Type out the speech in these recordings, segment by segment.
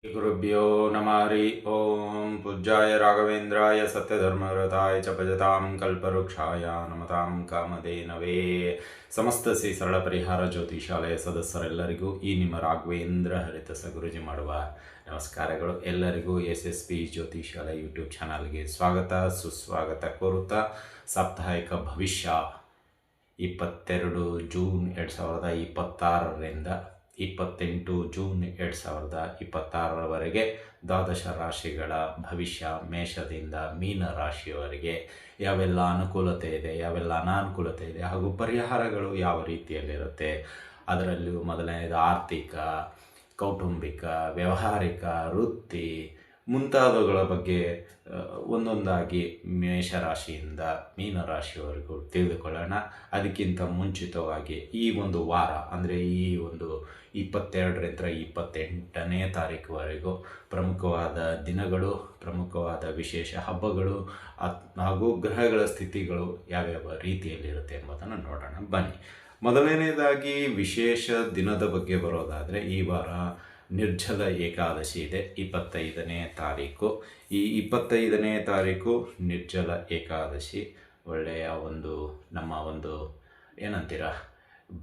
गुरुभ्यो नमः हरि ओम पूज्याय राघवेन्द्राय सत्यधर्मरताय च भजतां कल्पवृक्षाय नमतां ಕಾಮಧೇನವೇ. ಸಮಸ್ತ ಶ್ರೀ ಸರಳ ಪರಿಹಾರ ಜ್ಯೋತಿಷಾಲಯ ಸದಸ್ಯರೆಲ್ಲರಿಗೂ ಈ ನಿಮ್ಮ ರಾಘವೇಂದ್ರ ಹರಿತಸ ಗುರುಜಿ ಮಾಡುವ ನಮಸ್ಕಾರಗಳು. ಎಲ್ಲರಿಗೂ SSP ಜ್ಯೋತಿಷಾಲಯ ಯೂಟ್ಯೂಬ್ ಚಾನಲ್ಗೆ ಸ್ವಾಗತ ಸುಸ್ವಾಗತ ಕೋರುತ್ತಾ, ಸಾಪ್ತಾಹಿಕ ಭವಿಷ್ಯ 22 ಜೂನ್ 2026ರಿಂದ 28 ಜೂನ್ 2026ರವರೆಗೆ ದ್ವಾದಶ ರಾಶಿಗಳ ಭವಿಷ್ಯ, ಮೇಷದಿಂದ ಮೀನ ರಾಶಿಯವರೆಗೆ ಯಾವೆಲ್ಲ ಅನುಕೂಲತೆ ಇದೆ, ಯಾವೆಲ್ಲ ಅನಾನುಕೂಲತೆ ಇದೆ ಹಾಗೂ ಪರಿಹಾರಗಳು ಯಾವ ರೀತಿಯಲ್ಲಿರುತ್ತೆ, ಅದರಲ್ಲೂ ಮೊದಲನೇದು ಆರ್ಥಿಕ, ಕೌಟುಂಬಿಕ, ವ್ಯಾವಹಾರಿಕ, ವೃತ್ತಿ ಮುಂತಾದವುಗಳ ಬಗ್ಗೆ ಒಂದೊಂದಾಗಿ ಮೇಷರಾಶಿಯಿಂದ ಮೀನರಾಶಿಯವರೆಗೂ ತಿಳಿದುಕೊಳ್ಳೋಣ. ಅದಕ್ಕಿಂತ ಮುಂಚಿತವಾಗಿ ಈ ಒಂದು ವಾರ ಅಂದರೆ ಈ ಒಂದು 22ರಿಂದ 28ನೇ ತಾರೀಕುವರೆಗೂ ಪ್ರಮುಖವಾದ ದಿನಗಳು, ಪ್ರಮುಖವಾದ ವಿಶೇಷ ಹಬ್ಬಗಳು ಹಾಗೂ ಗ್ರಹಗಳ ಸ್ಥಿತಿಗಳು ಯಾವ್ಯಾವ ರೀತಿಯಲ್ಲಿರುತ್ತೆ ಎಂಬುದನ್ನು ನೋಡೋಣ ಬನ್ನಿ. ಮೊದಲನೇದಾಗಿ ವಿಶೇಷ ದಿನದ ಬಗ್ಗೆ ಬರೋದಾದರೆ, ಈ ವಾರ ನಿರ್ಜಲ ಏಕಾದಶಿ ಇದೆ 25ನೇ ತಾರೀಕು. ಈ 25ನೇ ತಾರೀಕು ನಿರ್ಜಲ ಏಕಾದಶಿ ಒಳ್ಳೆಯ ನಮ್ಮ ಏನಂತೀರ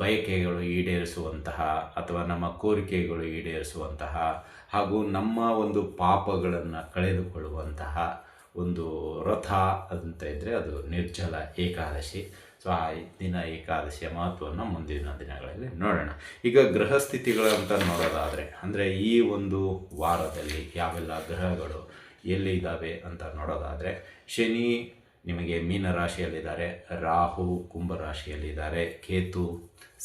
ಬಯಕೆಗಳು ಈಡೇರಿಸುವಂತಹ ಅಥವಾ ನಮ್ಮ ಕೋರಿಕೆಗಳು ಈಡೇರಿಸುವಂತಹ ಹಾಗೂ ನಮ್ಮ ಪಾಪಗಳನ್ನು ಕಳೆದುಕೊಳ್ಳುವಂತಹ ಒಂದು ರಥ ಅಂತ ಇದ್ದರೆ ಅದು ನಿರ್ಜಲ ಏಕಾದಶಿ. ಸೊ ಆ ದಿನ ಏಕಾದಶಿಯ ಮಹತ್ವವನ್ನು ಮುಂದಿನ ದಿನಗಳಲ್ಲಿ ನೋಡೋಣ. ಈಗ ಗ್ರಹ ಸ್ಥಿತಿಗಳಂತ ನೋಡೋದಾದರೆ, ಅಂದರೆ ಈ ಒಂದು ವಾರದಲ್ಲಿ ಯಾವೆಲ್ಲ ಗ್ರಹಗಳು ಎಲ್ಲಿ ಇದ್ದಾವೆ ಅಂತ ನೋಡೋದಾದರೆ, ಶನಿ ನಿಮಗೆ ಮೀನರಾಶಿಯಲ್ಲಿದ್ದಾರೆ, ರಾಹು ಕುಂಭರಾಶಿಯಲ್ಲಿದ್ದಾರೆ, ಕೇತು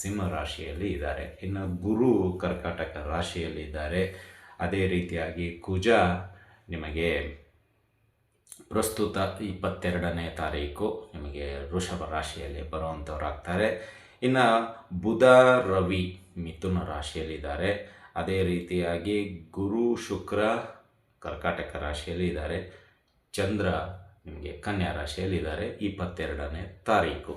ಸಿಂಹ ರಾಶಿಯಲ್ಲಿ ಇದ್ದಾರೆ, ಇನ್ನು ಗುರು ಕರ್ಕಾಟಕ ರಾಶಿಯಲ್ಲಿದ್ದಾರೆ. ಅದೇ ರೀತಿಯಾಗಿ ಕುಜ ನಿಮಗೆ ಪ್ರಸ್ತುತ 22ನೇ ತಾರೀಕು ನಿಮಗೆ ವೃಷಭ ರಾಶಿಯಲ್ಲಿ ಬರುವಂಥವರಾಗ್ತಾರೆ. ಇನ್ನು ಬುಧ ರವಿ ಮಿಥುನ ರಾಶಿಯಲ್ಲಿದ್ದಾರೆ. ಅದೇ ರೀತಿಯಾಗಿ ಗುರು ಶುಕ್ರ ಕರ್ಕಾಟಕ ರಾಶಿಯಲ್ಲಿ ಇದ್ದಾರೆ, ಚಂದ್ರ ನಿಮಗೆ ಕನ್ಯಾ ರಾಶಿಯಲ್ಲಿದ್ದಾರೆ 22ನೇ ತಾರೀಕು.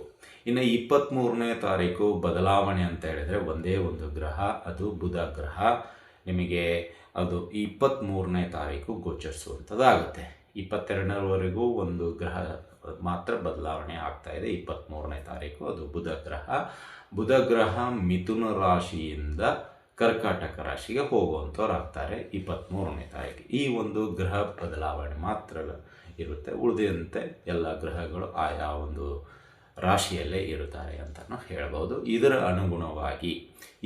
ಇನ್ನು 23ನೇ ತಾರೀಕು ಬದಲಾವಣೆ ಅಂತ ಹೇಳಿದರೆ ಒಂದೇ ಒಂದು ಗ್ರಹ, ಅದು ಬುಧ ಗ್ರಹ ನಿಮಗೆ ಅದು 23ನೇ ತಾರೀಕು ಗೋಚರಿಸುವಂಥದ್ದಾಗುತ್ತೆ. 22ರವರೆಗೂ ಒಂದು ಗ್ರಹ ಮಾತ್ರ ಬದಲಾವಣೆ ಆಗ್ತಾ ಇದೆ. 23ನೇ ತಾರೀಕು ಅದು ಬುಧ ಗ್ರಹ ಮಿಥುನ ರಾಶಿಯಿಂದ ಕರ್ಕಾಟಕ ರಾಶಿಗೆ ಹೋಗುವಂಥವ್ರಾಗ್ತಾರೆ 23ನೇ ತಾರೀಕು. ಈ ಒಂದು ಗ್ರಹ ಬದಲಾವಣೆ ಮಾತ್ರ ಇರುತ್ತೆ, ಉಳಿದಂತೆ ಎಲ್ಲ ಗ್ರಹಗಳು ಆಯಾ ಒಂದು ರಾಶಿಯಲ್ಲೇ ಇರುತ್ತಾರೆ ಅಂತಲೂ ಹೇಳ್ಬೋದು. ಇದರ ಅನುಗುಣವಾಗಿ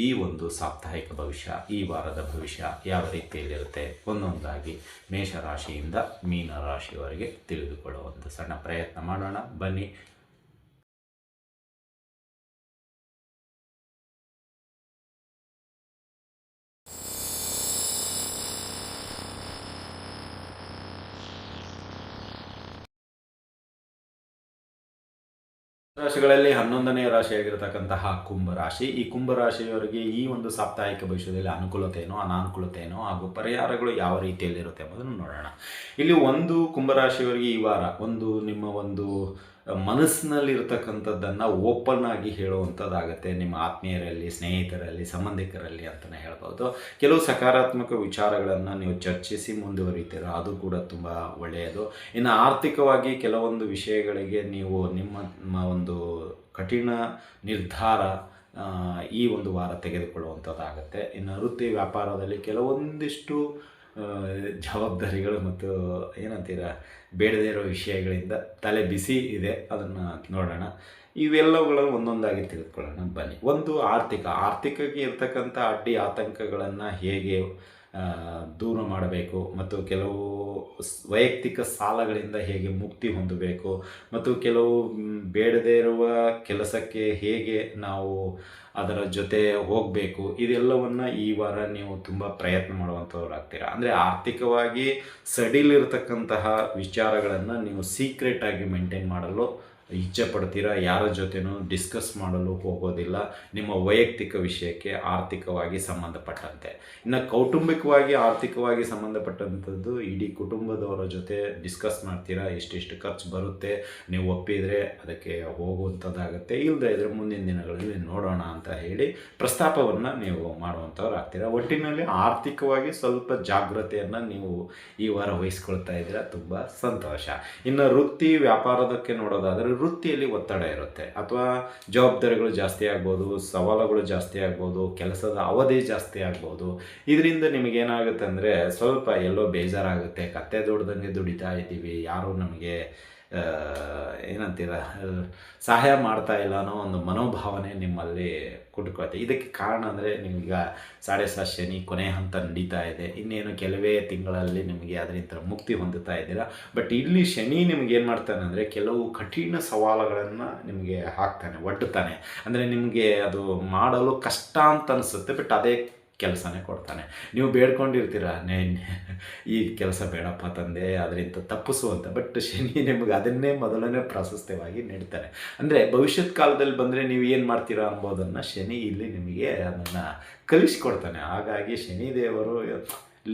ಈ ಒಂದು ಸಾಪ್ತಾಹಿಕ ಭವಿಷ್ಯ, ಈ ವಾರದ ಭವಿಷ್ಯ ಯಾವ ರೀತಿಯಲ್ಲಿರುತ್ತೆ ಒಂದೊಂದಾಗಿ ಮೇಷರಾಶಿಯಿಂದ ಮೀನರಾಶಿಯವರೆಗೆ ತಿಳಿದುಕೊಳ್ಳುವಂಥ ಸಣ್ಣ ಪ್ರಯತ್ನ ಮಾಡೋಣ ಬನ್ನಿ. ರಾಶಿಗಳಲ್ಲಿ 11ನೇ ರಾಶಿಯಾಗಿರ್ತಕ್ಕಂತಹ ಕುಂಭರಾಶಿ. ಈ ಕುಂಭರಾಶಿಯವರಿಗೆ ಈ ಒಂದು ಸಾಪ್ತಾಹಿಕ ಭವಿಷ್ಯದಲ್ಲಿ ಅನುಕೂಲತೆ ಏನೋ ಅನಾನುಕೂಲತೆ ಏನೋ ಹಾಗೂ ಪರಿಹಾರಗಳು ಯಾವ ರೀತಿಯಲ್ಲಿರುತ್ತೆ ಎಂಬುದನ್ನು ನೋಡೋಣ. ಇಲ್ಲಿ ಒಂದು ಕುಂಭರಾಶಿಯವರಿಗೆ ಈ ವಾರ ನಿಮ್ಮ ಮನಸ್ಸಿನಲ್ಲಿರ್ತಕ್ಕಂಥದ್ದನ್ನು ಓಪನ್ ಆಗಿ ಹೇಳುವಂಥದ್ದಾಗತ್ತೆ. ನಿಮ್ಮ ಆತ್ಮೀಯರಲ್ಲಿ, ಸ್ನೇಹಿತರಲ್ಲಿ, ಸಂಬಂಧಿಕರಲ್ಲಿ ಅಂತಲೇ ಹೇಳ್ಬೋದು. ಕೆಲವು ಸಕಾರಾತ್ಮಕ ವಿಚಾರಗಳನ್ನು ನೀವು ಚರ್ಚಿಸಿ ಮುಂದುವರಿತೀರ, ಅದು ಕೂಡ ತುಂಬ ಒಳ್ಳೆಯದು. ಇನ್ನು ಆರ್ಥಿಕವಾಗಿ ಕೆಲವೊಂದು ವಿಷಯಗಳಿಗೆ ನೀವು ನಿಮ್ಮ ಒಂದು ಕಠಿಣ ನಿರ್ಧಾರ ಈ ಒಂದು ವಾರ ತೆಗೆದುಕೊಳ್ಳುವಂಥದ್ದಾಗತ್ತೆ. ಇನ್ನು ವೃತ್ತಿ ವ್ಯಾಪಾರದಲ್ಲಿ ಕೆಲವೊಂದಿಷ್ಟು ಜವಾಬ್ದಾರಿಗಳು ಮತ್ತು ಏನಂತೀರ ಬೇಡದೇ ಇರೋ ವಿಷಯಗಳಿಂದ ತಲೆ ಬಿಸಿ ಇದೆ, ಅದನ್ನು ನೋಡೋಣ. ಇವೆಲ್ಲವುಗಳನ್ನು ಒಂದೊಂದಾಗಿ ತೆಗೆದುಕೊಳ್ಳೋಣ ಬನ್ನಿ. ಒಂದು ಆರ್ಥಿಕಕ್ಕೆ ಇರ್ತಕ್ಕಂಥ ಅಡ್ಡಿ ಆತಂಕಗಳನ್ನು ಹೇಗೆ ದೂರ ಮಾಡಬೇಕು ಮತ್ತು ಕೆಲವು ವೈಯಕ್ತಿಕ ಸಾಲಗಳಿಂದ ಹೇಗೆ ಮುಕ್ತಿ ಹೊಂದಬೇಕು ಮತ್ತು ಕೆಲವು ಬೇಡದೇ ಇರುವ ಕೆಲಸಕ್ಕೆ ಹೇಗೆ ನಾವು ಅದರ ಜೊತೆ ಹೋಗಬೇಕು, ಇದೆಲ್ಲವನ್ನು ಈ ವಾರ ನೀವು ತುಂಬ ಪ್ರಯತ್ನ ಮಾಡುವಂಥವ್ರಾಗ್ತೀರ. ಅಂದರೆ ಆರ್ಥಿಕವಾಗಿ ಸಡಿಲಿರ್ತಕ್ಕಂತಹ ವಿಚಾರಗಳನ್ನು ನೀವು ಸೀಕ್ರೆಟಾಗಿ ಮೇಂಟೈನ್ ಮಾಡಲು ಇಚ್ಛೆ ಪಡ್ತೀರಾ, ಯಾರ ಜೊತೆನೂ ಡಿಸ್ಕಸ್ ಮಾಡಲು ಹೋಗೋದಿಲ್ಲ ನಿಮ್ಮ ವೈಯಕ್ತಿಕ ವಿಷಯಕ್ಕೆ ಆರ್ಥಿಕವಾಗಿ ಸಂಬಂಧಪಟ್ಟಂತೆ. ಇನ್ನು ಕೌಟುಂಬಿಕವಾಗಿ ಆರ್ಥಿಕವಾಗಿ ಸಂಬಂಧಪಟ್ಟಂಥದ್ದು ಇಡೀ ಕುಟುಂಬದವರ ಜೊತೆ ಡಿಸ್ಕಸ್ ಮಾಡ್ತೀರಾ, ಎಷ್ಟೆಷ್ಟು ಖರ್ಚು ಬರುತ್ತೆ, ನೀವು ಒಪ್ಪಿದರೆ ಅದಕ್ಕೆ ಹೋಗುವಂಥದ್ದಾಗುತ್ತೆ, ಇಲ್ಲದೇ ಇದ್ದರೆ ಮುಂದಿನ ದಿನಗಳಲ್ಲಿ ನೋಡೋಣ ಅಂತ ಹೇಳಿ ಪ್ರಸ್ತಾಪವನ್ನು ನೀವು ಮಾಡುವಂಥವ್ರು ಆಗ್ತೀರಾ. ಒಟ್ಟಿನಲ್ಲಿ ಆರ್ಥಿಕವಾಗಿ ಸ್ವಲ್ಪ ಜಾಗ್ರತೆಯನ್ನು ನೀವು ಈ ವಾರ ವಹಿಸ್ಕೊಳ್ತಾ ಇದ್ದೀರಾ, ತುಂಬ ಸಂತೋಷ. ಇನ್ನು ವೃತ್ತಿ ವ್ಯಾಪಾರದಕ್ಕೆ ನೋಡೋದಾದರೆ ವೃತ್ತಿಯಲ್ಲಿ ಒತ್ತಡ ಇರುತ್ತೆ, ಅಥವಾ ಜವಾಬ್ದಾರಿಗಳು ಜಾಸ್ತಿ ಆಗ್ಬೋದು, ಸವಾಲುಗಳು ಜಾಸ್ತಿ ಆಗ್ಬೋದು, ಕೆಲಸದ ಅವಧಿ ಜಾಸ್ತಿ ಆಗ್ಬೋದು. ಇದರಿಂದ ನಿಮಗೇನಾಗುತ್ತೆ ಅಂದರೆ ಸ್ವಲ್ಪ ಎಲ್ಲೋ ಬೇಜಾರಾಗುತ್ತೆ, ಕತ್ತೆ ದುಡ್ದಂಗೆ ದುಡಿತಾ ಇದ್ದೀವಿ, ಯಾರೂ ನಮಗೆ ಏನಂತೀರ ಸಹಾಯ ಮಾಡ್ತಾ ಇಲ್ಲ ಅನ್ನೋ ಒಂದು ಮನೋಭಾವನೆ ನಿಮ್ಮಲ್ಲಿ ಕುಟ್ಕೊಳ್ತೆ. ಇದಕ್ಕೆ ಕಾರಣ ಅಂದರೆ ನಿಮಗೀಗ 7.5 ಶನಿ ಕೊನೆಯ ಹಂತ ನಡೀತಾ ಇದೆ, ಇನ್ನೇನು ಕೆಲವೇ ತಿಂಗಳಲ್ಲಿ ನಿಮಗೆ ಅದರಿಂದ ಮುಕ್ತಿ ಹೊಂದುತ್ತಾ ಇದ್ದೀರಾ. ಬಟ್ ಇಲ್ಲಿ ಶನಿ ನಿಮ್ಗೆ ಏನು ಮಾಡ್ತಾನೆ ಅಂದರೆ ಕೆಲವು ಕಠಿಣ ಸವಾಲುಗಳನ್ನು ನಿಮಗೆ ಹಾಕ್ತಾನೆ, ಒಡ್ಡುತ್ತಾನೆ. ಅಂದರೆ ನಿಮಗೆ ಅದು ಮಾಡಲು ಕಷ್ಟ ಅಂತ ಅನಿಸುತ್ತೆ, ಬಟ್ ಅದೇ ಕೆಲಸನೇ ಕೊಡ್ತಾನೆ. ನೀವು ಬೇಡ್ಕೊಂಡಿರ್ತೀರ, ಈ ಕೆಲಸ ಬೇಡಪ್ಪ ತಂದೆ, ಅದರಿಂದ ತಪ್ಪಿಸುವಂತ, ಬಟ್ ಶನಿ ನಿಮಗೆ ಅದನ್ನೇ ಮೊದಲನೇ ಪ್ರಾಶಸ್ತ್ಯವಾಗಿ ನೀಡ್ತಾನೆ. ಅಂದರೆ ಭವಿಷ್ಯತ್ ಕಾಲದಲ್ಲಿ ಬಂದರೆ ನೀವು ಏನು ಮಾಡ್ತೀರಾ ಅಂಬೋದನ್ನು ಶನಿ ಇಲ್ಲಿ ನಿಮಗೆ ಅದನ್ನು ಕಲಿಸ್ಕೊಡ್ತಾನೆ. ಹಾಗಾಗಿ ಶನಿದೇವರು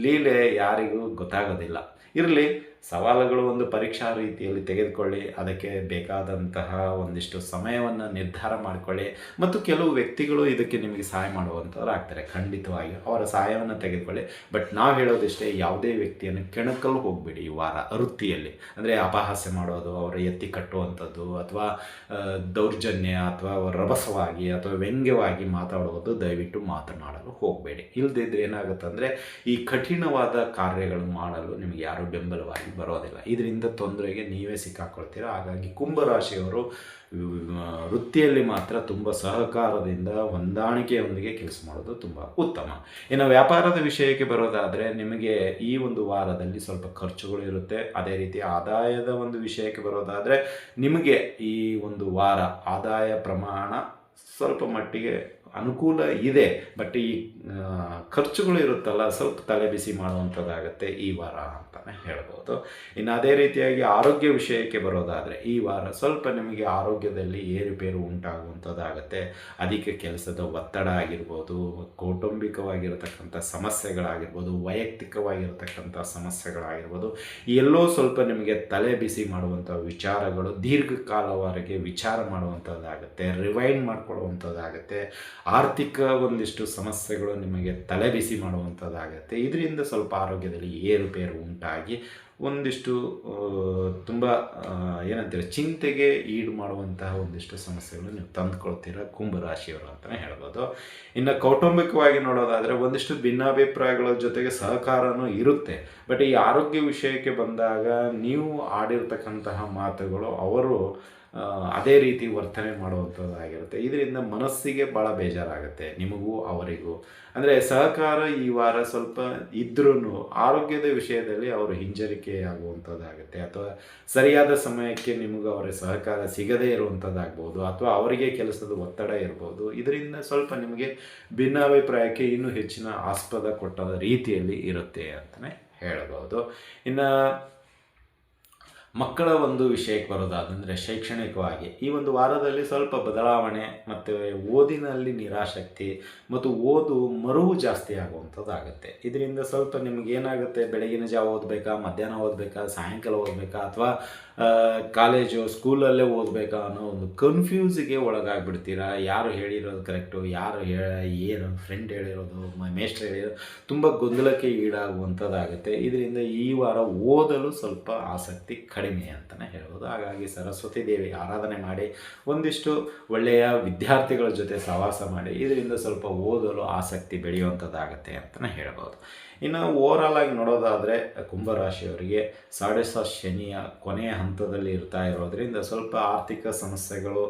ಲೀಲೆ ಯಾರಿಗೂ ಗೊತ್ತಾಗೋದಿಲ್ಲ. ಇರಲಿ, ಸವಾಲುಗಳು ಒಂದು ಪರೀಕ್ಷಾ ರೀತಿಯಲ್ಲಿ ತೆಗೆದುಕೊಳ್ಳಿ, ಅದಕ್ಕೆ ಬೇಕಾದಂತಹ ಒಂದಿಷ್ಟು ಸಮಯವನ್ನು ನಿರ್ಧಾರ ಮಾಡಿಕೊಳ್ಳಿ, ಮತ್ತು ಕೆಲವು ವ್ಯಕ್ತಿಗಳು ಇದಕ್ಕೆ ನಿಮಗೆ ಸಹಾಯ ಮಾಡುವಂಥವ್ರು ಆಗ್ತಾರೆ, ಖಂಡಿತವಾಗಿ ಅವರ ಸಹಾಯವನ್ನು ತೆಗೆದುಕೊಳ್ಳಿ. ಬಟ್ ನಾವು ಹೇಳೋದಿಷ್ಟೇ, ಯಾವುದೇ ವ್ಯಕ್ತಿಯನ್ನು ಕೆಣಕಲು ಹೋಗಬೇಡಿ ಈ ವಾರ ವೃತ್ತಿಯಲ್ಲಿ. ಅಂದರೆ ಅಪಹಾಸ್ಯ ಮಾಡೋದು, ಅವರ ಎತ್ತಿ ಕಟ್ಟುವಂಥದ್ದು, ಅಥವಾ ದೌರ್ಜನ್ಯ ಅಥವಾ ರಭಸವಾಗಿ ಅಥವಾ ವ್ಯಂಗ್ಯವಾಗಿ ಮಾತಾಡುವುದು ದಯವಿಟ್ಟು ಮಾತನಾಡಲು ಹೋಗಬೇಡಿ. ಇಲ್ಲದಿದ್ದರೆ ಏನಾಗುತ್ತೆ ಅಂದರೆ ಈ ಕಠಿಣವಾದ ಕಾರ್ಯಗಳು ಮಾಡಲು ನಿಮಗೆ ಯಾರೂ ಬೆಂಬಲವಾಗಿ ಬರೋದಿಲ್ಲ, ಇದರಿಂದ ತೊಂದರೆಗೆ ನೀವೇ ಸಿಕ್ಕಾಕೊಳ್ತೀರ. ಹಾಗಾಗಿ ಕುಂಭರಾಶಿಯವರು ವೃತ್ತಿಯಲ್ಲಿ ಮಾತ್ರ ತುಂಬ ಸಹಕಾರದಿಂದ ಹೊಂದಾಣಿಕೆಯೊಂದಿಗೆ ಕೆಲಸ ಮಾಡೋದು ತುಂಬ ಉತ್ತಮ. ಇನ್ನು ವ್ಯಾಪಾರದ ವಿಷಯಕ್ಕೆ ಬರೋದಾದರೆ ನಿಮಗೆ ಈ ಒಂದು ವಾರದಲ್ಲಿ ಸ್ವಲ್ಪ ಖರ್ಚುಗಳು ಇರುತ್ತೆ. ಅದೇ ರೀತಿ ಆದಾಯದ ಒಂದು ವಿಷಯಕ್ಕೆ ಬರೋದಾದರೆ ನಿಮಗೆ ಈ ಒಂದು ವಾರ ಆದಾಯ ಪ್ರಮಾಣ ಸ್ವಲ್ಪ ಮಟ್ಟಿಗೆ ಅನುಕೂಲ ಇದೆ, ಬಟ್ ಈ ಖರ್ಚುಗಳು ಇರುತ್ತಲ್ಲ, ಸ್ವಲ್ಪ ತಲೆ ಬಿಸಿ ಮಾಡುವಂಥದ್ದಾಗತ್ತೆ ಈ ವಾರ ಅಂತಲೇ ಹೇಳ್ಬೋದು. ಇನ್ನು ಅದೇ ರೀತಿಯಾಗಿ ಆರೋಗ್ಯ ವಿಷಯಕ್ಕೆ ಬರೋದಾದರೆ ಈ ವಾರ ಸ್ವಲ್ಪ ನಿಮಗೆ ಆರೋಗ್ಯದಲ್ಲಿ ಏರುಪೇರು ಉಂಟಾಗುವಂಥದ್ದಾಗತ್ತೆ. ಅಧಿಕ ಕೆಲಸದ ಒತ್ತಡ ಆಗಿರ್ಬೋದು, ಕೌಟುಂಬಿಕವಾಗಿರತಕ್ಕಂಥ ಸಮಸ್ಯೆಗಳಾಗಿರ್ಬೋದು, ವೈಯಕ್ತಿಕವಾಗಿರತಕ್ಕಂಥ ಸಮಸ್ಯೆಗಳಾಗಿರ್ಬೋದು, ಎಲ್ಲೋ ಸ್ವಲ್ಪ ನಿಮಗೆ ತಲೆ ಬಿಸಿ ಮಾಡುವಂಥ ವಿಚಾರಗಳು ದೀರ್ಘಕಾಲವರೆಗೆ ವಿಚಾರ ಮಾಡುವಂಥದ್ದಾಗತ್ತೆ, ರಿವೈಂಡ್ ಮಾಡಿಕೊಳ್ಳುವಂಥದ್ದಾಗತ್ತೆ. ಆರ್ಥಿಕ ಒಂದಿಷ್ಟು ಸಮಸ್ಯೆಗಳು ನಿಮಗೆ ತಲೆ ಬಿಸಿ ಮಾಡುವಂಥದ್ದಾಗತ್ತೆ. ಇದರಿಂದ ಸ್ವಲ್ಪ ಆರೋಗ್ಯದಲ್ಲಿ ಏರುಪೇರು ಉಂಟಾಗಿ ಒಂದಿಷ್ಟು ತುಂಬ ಏನಂತೀರ ಚಿಂತೆಗೆ ಈಡು ಮಾಡುವಂತಹ ಒಂದಿಷ್ಟು ಸಮಸ್ಯೆಗಳು ನೀವು ತಂದುಕೊಳ್ತೀರ ಕುಂಭರಾಶಿಯವರು ಅಂತಲೇ ಹೇಳ್ಬೋದು. ಇನ್ನು ಕೌಟುಂಬಿಕವಾಗಿ ನೋಡೋದಾದರೆ ಒಂದಿಷ್ಟು ಭಿನ್ನಾಭಿಪ್ರಾಯಗಳ ಜೊತೆಗೆ ಸಹಕಾರನೂ ಇರುತ್ತೆ. ಬಟ್ ಈ ಆರೋಗ್ಯ ವಿಷಯಕ್ಕೆ ಬಂದಾಗ ನೀವು ಆಡಿರ್ತಕ್ಕಂತಹ ಮಾತುಗಳು ಅವರು ಅದೇ ರೀತಿ ವರ್ತನೆ ಮಾಡುವಂಥದ್ದಾಗಿರುತ್ತೆ. ಇದರಿಂದ ಮನಸ್ಸಿಗೆ ಭಾಳ ಬೇಜಾರಾಗುತ್ತೆ ನಿಮಗೂ ಅವರಿಗೂ. ಅಂದರೆ ಸಹಕಾರ ಈ ವಾರ ಸ್ವಲ್ಪ ಇದ್ರೂ ಆರೋಗ್ಯದ ವಿಷಯದಲ್ಲಿ ಅವರು ಹಿಂಜರಿಕೆ ಆಗುವಂಥದ್ದಾಗುತ್ತೆ, ಅಥವಾ ಸರಿಯಾದ ಸಮಯಕ್ಕೆ ನಿಮಗೆ ಅವರ ಸಹಕಾರ ಸಿಗದೇ ಇರುವಂಥದ್ದಾಗ್ಬೋದು, ಅಥವಾ ಅವರಿಗೆ ಕೆಲಸದ ಒತ್ತಡ ಇರ್ಬೋದು. ಇದರಿಂದ ಸ್ವಲ್ಪ ನಿಮಗೆ ಭಿನ್ನಾಭಿಪ್ರಾಯಕ್ಕೆ ಇನ್ನೂ ಹೆಚ್ಚಿನ ಆಸ್ಪದ ಕೊಟ್ಟ ರೀತಿಯಲ್ಲಿ ಇರುತ್ತೆ ಅಂತಲೇ ಹೇಳ್ಬೋದು. ಇನ್ನು ಮಕ್ಕಳ ಒಂದು ವಿಷಯಕ್ಕೆ ಬರೋದಾದಂದರೆ ಶೈಕ್ಷಣಿಕವಾಗಿ ಈ ಒಂದು ವಾರದಲ್ಲಿ ಸ್ವಲ್ಪ ಬದಲಾವಣೆ ಮತ್ತು ಓದಿನಲ್ಲಿ ನಿರಾಸಕ್ತಿ ಮತ್ತು ಓದು ಮರುವು ಜಾಸ್ತಿ ಆಗುವಂಥದ್ದಾಗುತ್ತೆ. ಇದರಿಂದ ಸ್ವಲ್ಪ ನಿಮಗೇನಾಗುತ್ತೆ, ಬೆಳಗಿನ ಜಾವ ಓದಬೇಕಾ, ಮಧ್ಯಾಹ್ನ ಓದಬೇಕಾ, ಸಾಯಂಕಾಲ ಓದಬೇಕಾ, ಅಥವಾ ಕಾಲೇಜು ಸ್ಕೂಲಲ್ಲೇ ಓದಬೇಕಾ ಅನ್ನೋ ಒಂದು ಕನ್ಫ್ಯೂಸಿಗೆ ಒಳಗಾಗ್ಬಿಡ್ತೀರಾ. ಯಾರು ಹೇಳಿರೋದು ಕರೆಕ್ಟು, ಯಾರು ಏನು ಫ್ರೆಂಡ್ ಹೇಳಿರೋದು, ಮೇಷ್ಟ್ರು ಹೇಳಿರೋದು, ತುಂಬ ಗೊಂದಲಕ್ಕೆ ಈಡಾಗುವಂಥದ್ದಾಗುತ್ತೆ. ಇದರಿಂದ ಈ ವಾರ ಓದಲು ಸ್ವಲ್ಪ ಆಸಕ್ತಿ ಕಡಿಮೆ ಅಂತಲೇ ಹೇಳ್ಬೋದು. ಹಾಗಾಗಿ ಸರಸ್ವತಿ ದೇವಿ ಆರಾಧನೆ ಮಾಡಿ, ಒಂದಿಷ್ಟು ಒಳ್ಳೆಯ ವಿದ್ಯಾರ್ಥಿಗಳ ಜೊತೆ ಸಹವಾಸ ಮಾಡಿ, ಇದರಿಂದ ಸ್ವಲ್ಪ ಓದಲು ಆಸಕ್ತಿ ಬೆಳೆಯುವಂಥದ್ದಾಗತ್ತೆ ಅಂತಲೇ ಹೇಳ್ಬೋದು. ಇನ್ನು ಓವರಾಲ್ ಆಗಿ ನೋಡೋದಾದರೆ ಕುಂಭರಾಶಿಯವರಿಗೆ 7.5 ಶನಿಯ ಕೊನೆಯ ಹಂತದಲ್ಲಿ ಇರ್ತಾ ಇರೋದರಿಂದ ಸ್ವಲ್ಪ ಆರ್ಥಿಕ ಸಮಸ್ಯೆಗಳು,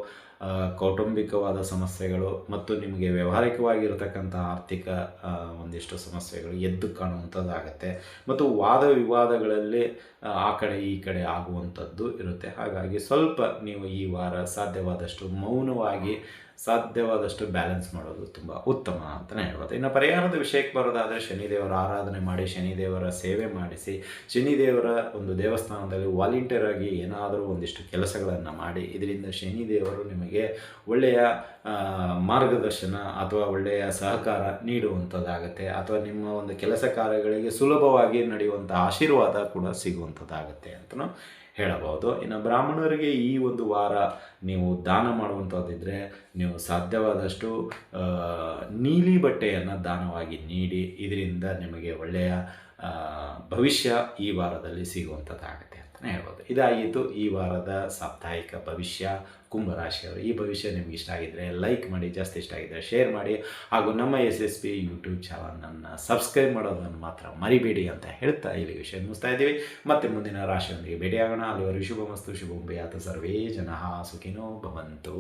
ಕೌಟುಂಬಿಕವಾದ ಸಮಸ್ಯೆಗಳು ಮತ್ತು ನಿಮಗೆ ವ್ಯಾವಹಾರಿಕವಾಗಿರತಕ್ಕಂಥ ಆರ್ಥಿಕ ಒಂದಿಷ್ಟು ಸಮಸ್ಯೆಗಳು ಎದ್ದು ಕಾಣುವಂಥದ್ದಾಗತ್ತೆ. ಮತ್ತು ವಾದ ವಿವಾದಗಳಲ್ಲಿ ಆ ಕಡೆ ಈ ಕಡೆ ಆಗುವಂಥದ್ದು ಇರುತ್ತೆ. ಹಾಗಾಗಿ ಸ್ವಲ್ಪ ನೀವು ಈ ವಾರ ಸಾಧ್ಯವಾದಷ್ಟು ಮೌನವಾಗಿ ಸಾಧ್ಯವಾದಷ್ಟು ಬ್ಯಾಲೆನ್ಸ್ ಮಾಡೋದು ತುಂಬ ಉತ್ತಮ ಅಂತಲೇ ಹೇಳ್ಬೋದು. ಇನ್ನು ಪರಿಹಾರದ ವಿಷಯಕ್ಕೆ ಬರೋದಾದರೆ ಶನಿದೇವರ ಆರಾಧನೆ ಮಾಡಿ, ಶನಿದೇವರ ಸೇವೆ ಮಾಡಿಸಿ, ಶನಿದೇವರ ಒಂದು ದೇವಸ್ಥಾನದಲ್ಲಿ ವಾಲಂಟಿಯರ್ ಆಗಿ ಏನಾದರೂ ಒಂದಿಷ್ಟು ಕೆಲಸಗಳನ್ನು ಮಾಡಿ, ಇದರಿಂದ ಶನಿದೇವರು ನಿಮಗೆ ಒಳ್ಳೆಯ ಮಾರ್ಗದರ್ಶನ ಅಥವಾ ಒಳ್ಳೆಯ ಸಹಕಾರ ನೀಡುವಂಥದ್ದಾಗತ್ತೆ, ಅಥವಾ ನಿಮ್ಮ ಒಂದು ಕೆಲಸ ಕಾರ್ಯಗಳಿಗೆ ಸುಲಭವಾಗಿ ನಡೆಯುವಂಥ ಆಶೀರ್ವಾದ ಕೂಡ ಸಿಗುವಂಥದ್ದಾಗತ್ತೆ ಅಂತಲೂ ಹೇಳಬಹುದು. ಇನ್ನು ಬ್ರಾಹ್ಮಣರಿಗೆ ಈ ಒಂದು ವಾರ ನೀವು ದಾನ ಮಾಡುವಂಥದ್ದಿದ್ದರೆ ನೀವು ಸಾಧ್ಯವಾದಷ್ಟು ನೀಲಿ ಬಟ್ಟೆಯನ್ನು ದಾನವಾಗಿ ನೀಡಿ, ಇದರಿಂದ ನಿಮಗೆ ಒಳ್ಳೆಯ ಭವಿಷ್ಯ ಈ ವಾರದಲ್ಲಿ ಸಿಗುವಂಥದ್ದಾಗುತ್ತೆ ಅಂತಲೇ ಹೇಳ್ಬೋದು. ಇದಾಗಿತ್ತು ಈ ವಾರದ ಸಾಪ್ತಾಹಿಕ ಭವಿಷ್ಯ ಕುಂಭರಾಶಿಯವರು. ಈ ಭವಿಷ್ಯ ನಿಮ್ಗೆ ಇಷ್ಟ ಆಗಿದ್ದರೆ ಲೈಕ್ ಮಾಡಿ, ಜಾಸ್ತಿ ಇಷ್ಟ ಆಗಿದ್ದರೆ ಶೇರ್ ಮಾಡಿ, ಹಾಗೂ ನಮ್ಮ SSP ಯೂಟ್ಯೂಬ್ ಚಾನಲನ್ನು ಸಬ್ಸ್ಕ್ರೈಬ್ ಮಾಡೋದನ್ನು ಮಾತ್ರ ಮರಿಬೇಡಿ ಅಂತ ಹೇಳ್ತಾ ಇಲ್ಲಿ ವಿಷಯ ಮುಗಿಸ್ತಾ ಇದ್ದೀವಿ. ಮತ್ತೆ ಮುಂದಿನ ರಾಶಿಯೊಂದಿಗೆ ಭೇಟಿಯಾಗೋಣ. ಅಲ್ಲಿವರೆಗೂ ಶುಭಮಸ್ತು, ಶುಭಂ ಭೂಯಾತ್, ಸರ್ವೇ ಜನಃ ಸುಖಿನೋ ಭವಂತು.